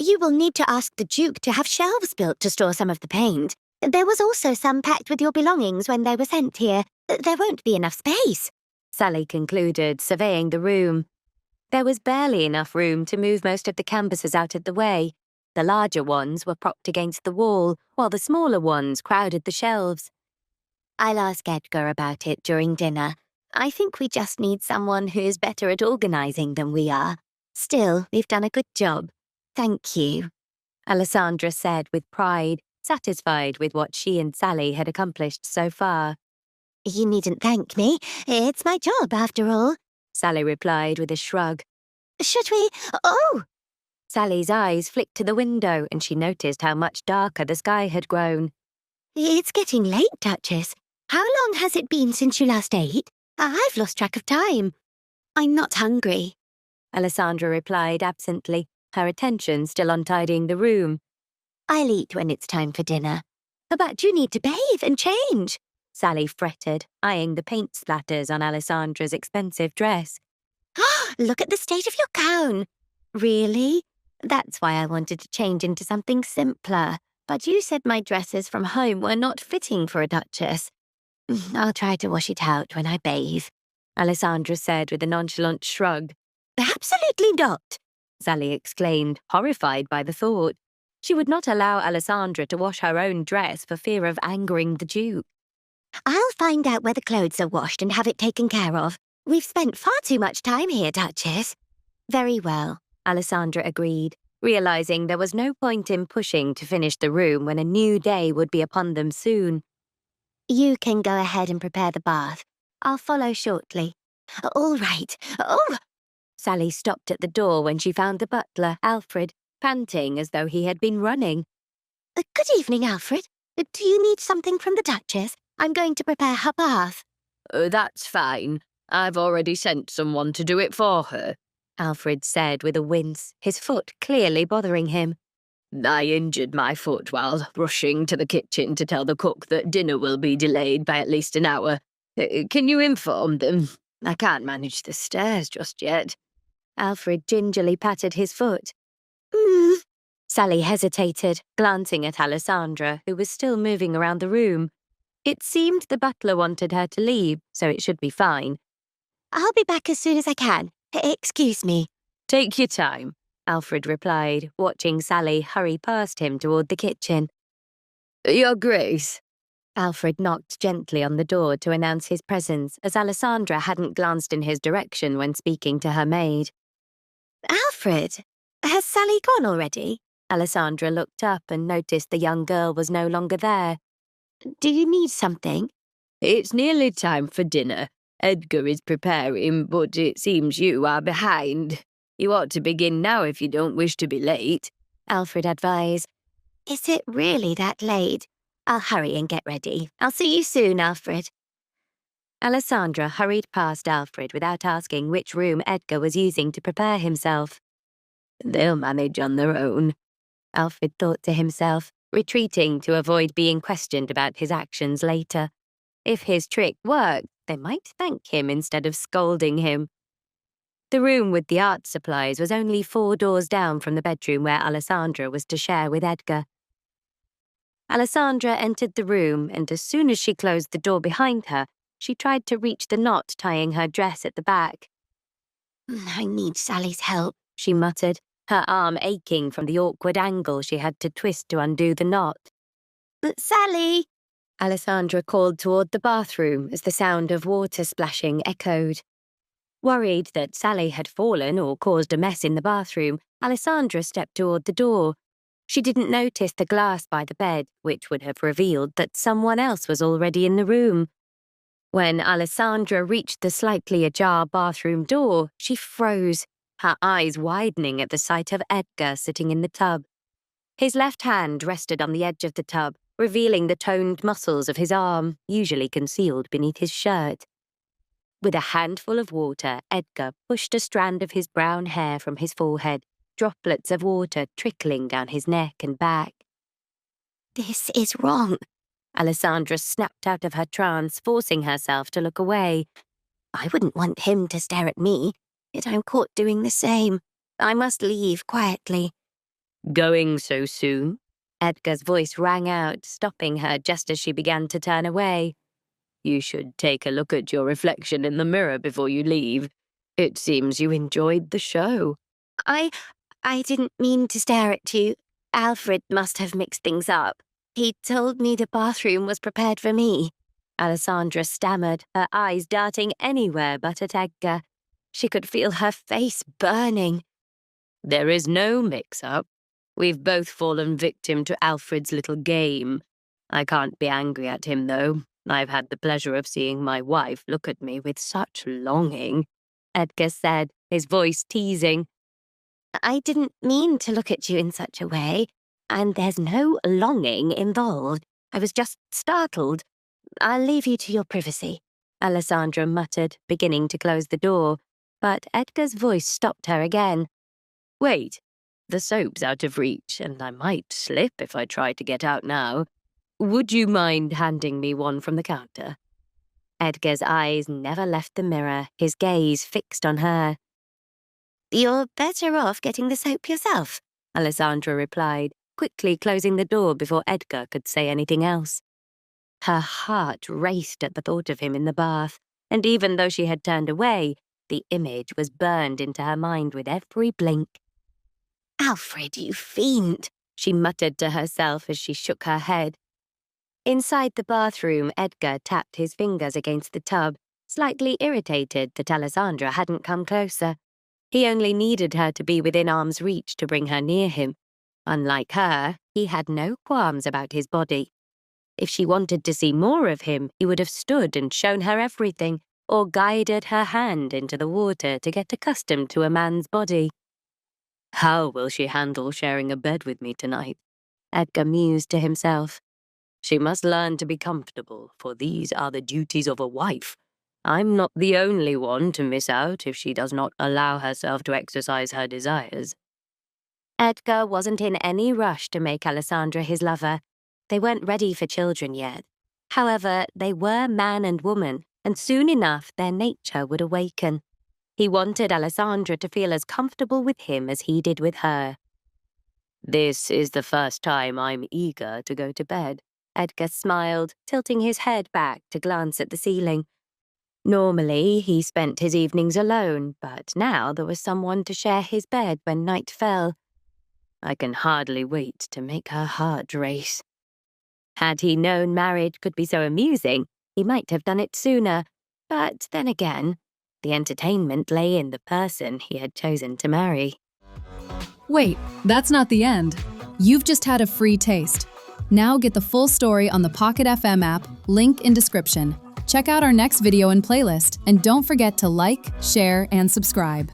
You will need to ask the Duke to have shelves built to store some of the paint. There was also some packed with your belongings when they were sent here. There won't be enough space," Sally concluded, surveying the room. There was barely enough room to move most of the canvases out of the way. The larger ones were propped against the wall, while the smaller ones crowded the shelves. "I'll ask Edgar about it during dinner. I think we just need someone who's better at organising than we are. Still, we've done a good job. Thank you," Alessandra said with pride, satisfied with what she and Sally had accomplished so far. "You needn't thank me. It's my job, after all," Sally replied with a shrug. "Should we— Oh!" Sally's eyes flicked to the window and she noticed how much darker the sky had grown. "It's getting late, Duchess. How long has it been since you last ate? I've lost track of time." "I'm not hungry," Alessandra replied absently, her attention still on tidying the room. "I'll eat when it's time for dinner." "But you need to bathe and change," Sally fretted, eyeing the paint splatters on Alessandra's expensive dress. "Look at the state of your gown." "Really? That's why I wanted to change into something simpler. But you said my dresses from home were not fitting for a duchess." "I'll try to wash it out when I bathe," Alessandra said with a nonchalant shrug. "Absolutely not," Sally exclaimed, horrified by the thought. She would not allow Alessandra to wash her own dress for fear of angering the Duke. "I'll find out where the clothes are washed and have it taken care of. We've spent far too much time here, Duchess." "Very well," Alessandra agreed, realising there was no point in pushing to finish the room when a new day would be upon them soon. "You can go ahead and prepare the bath. I'll follow shortly." "All right. Oh!" Sally stopped at the door when she found the butler, Alfred, panting as though he had been running. "Good evening, Alfred. Do you need something from the Duchess? I'm going to prepare her bath." That's fine. I've already sent someone to do it for her," Alfred said with a wince, his foot clearly bothering him. "I injured my foot while rushing to the kitchen to tell the cook that dinner will be delayed by at least an hour. Can you inform them? I can't manage the stairs just yet." Alfred gingerly patted his foot. Sally hesitated, glancing at Alessandra, who was still moving around the room. It seemed the butler wanted her to leave, so it should be fine. "I'll be back as soon as I can. Excuse me." "Take your time," Alfred replied, watching Sally hurry past him toward the kitchen. "Your Grace." Alfred knocked gently on the door to announce his presence, as Alessandra hadn't glanced in his direction when speaking to her maid. "Alfred, has Sally gone already?" Alessandra looked up and noticed the young girl was no longer there. "Do you need something?" "It's nearly time for dinner. Edgar is preparing, but it seems you are behind. You ought to begin now if you don't wish to be late," Alfred advised. "Is it really that late? I'll hurry and get ready. I'll see you soon, Alfred." Alessandra hurried past Alfred without asking which room Edgar was using to prepare himself. "They'll manage on their own," Alfred thought to himself, retreating to avoid being questioned about his actions later. If his trick worked, they might thank him instead of scolding him. The room with the art supplies was only 4 doors down from the bedroom where Alessandra was to share with Edgar. Alessandra entered the room, and as soon as she closed the door behind her, she tried to reach the knot tying her dress at the back. "I need Sally's help," she muttered, her arm aching from the awkward angle she had to twist to undo the knot. "Sally!" Alessandra called toward the bathroom as the sound of water splashing echoed. Worried that Sally had fallen or caused a mess in the bathroom, Alessandra stepped toward the door. She didn't notice the glass by the bed, which would have revealed that someone else was already in the room. When Alessandra reached the slightly ajar bathroom door, she froze, her eyes widening at the sight of Edgar sitting in the tub. His left hand rested on the edge of the tub, revealing the toned muscles of his arm, usually concealed beneath his shirt. With a handful of water, Edgar pushed a strand of his brown hair from his forehead, droplets of water trickling down his neck and back. "This is wrong." Alessandra snapped out of her trance, forcing herself to look away. "I wouldn't want him to stare at me, yet I'm caught doing the same. I must leave quietly." Going so soon? Edgar's voice rang out, stopping her just as she began to turn away. You should take a look at your reflection in the mirror before you leave. It seems you enjoyed the show. I didn't mean to stare at you. Alfred must have mixed things up. He told me the bathroom was prepared for me. Alessandra stammered, her eyes darting anywhere but at Edgar. She could feel her face burning. There is no mix-up. We've both fallen victim to Alfred's little game. I can't be angry at him, though. I've had the pleasure of seeing my wife look at me with such longing, Edgar said, his voice teasing. I didn't mean to look at you in such a way, and there's no longing involved. I was just startled. I'll leave you to your privacy, Alessandra muttered, beginning to close the door, but Edgar's voice stopped her again. Wait, the soap's out of reach, and I might slip if I try to get out now. Would you mind handing me one from the counter? Edgar's eyes never left the mirror, his gaze fixed on her. You're better off getting the soap yourself, Alessandra replied, quickly closing the door before Edgar could say anything else. Her heart raced at the thought of him in the bath, and even though she had turned away, the image was burned into her mind with every blink. Alfred, you fiend, she muttered to herself as she shook her head. Inside the bathroom, Edgar tapped his fingers against the tub, slightly irritated that Alessandra hadn't come closer. He only needed her to be within arm's reach to bring her near him. Unlike her, he had no qualms about his body. If she wanted to see more of him, he would have stood and shown her everything, or guided her hand into the water to get accustomed to a man's body. How will she handle sharing a bed with me tonight? Edgar mused to himself. She must learn to be comfortable, for these are the duties of a wife. I'm not the only one to miss out if she does not allow herself to exercise her desires. Edgar wasn't in any rush to make Alessandra his lover. They weren't ready for children yet. However, they were man and woman, and soon enough their nature would awaken. He wanted Alessandra to feel as comfortable with him as he did with her. This is the first time I'm eager to go to bed. Edgar smiled, tilting his head back to glance at the ceiling. Normally, he spent his evenings alone, but now there was someone to share his bed when night fell. I can hardly wait to make her heart race. Had he known marriage could be so amusing, he might have done it sooner. But then again, the entertainment lay in the person he had chosen to marry. Wait, that's not the end. You've just had a free taste. Now get the full story on the Pocket FM app, link in description. Check out our next video and playlist, and don't forget to like, share, and subscribe.